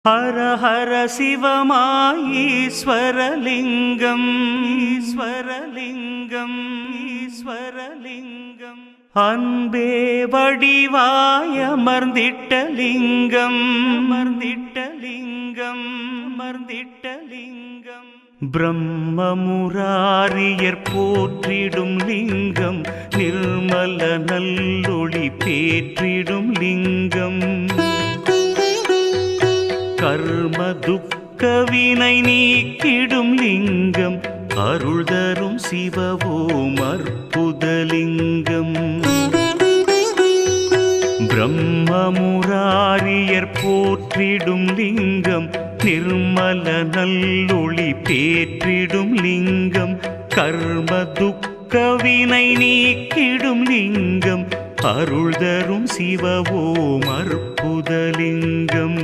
ஹர ஹர சிவமாய் ஈஸ்வரலிங்கம் ஈஸ்வரலிங்கம் ஈஸ்வரலிங்கம் அன்பே வடிவாய் அமர்ந்திட்ட லிங்கம் அமர்ந்திட்ட லிங்கம் அமர்ந்திட்ட லிங்கம் பிரம்மமுராரியர் போற்றிடும் லிங்கம் நிர்மல நல்லொளி பேற்றிடும் லிங்கம் கர்ம துக்க வினை நீக்கிடும் லிங்கம் அருள் தரும் சிவவோம் அற்புதலிங்கம் பிரம்மமுராரியர் போற்றிடும் லிங்கம் நிர்மல நல்லொளி பேற்றிடும் லிங்கம் கர்ம துக்க வினை நீக்கிடும் லிங்கம் அருள் தரும் சிவவோம் அற்புதலிங்கம்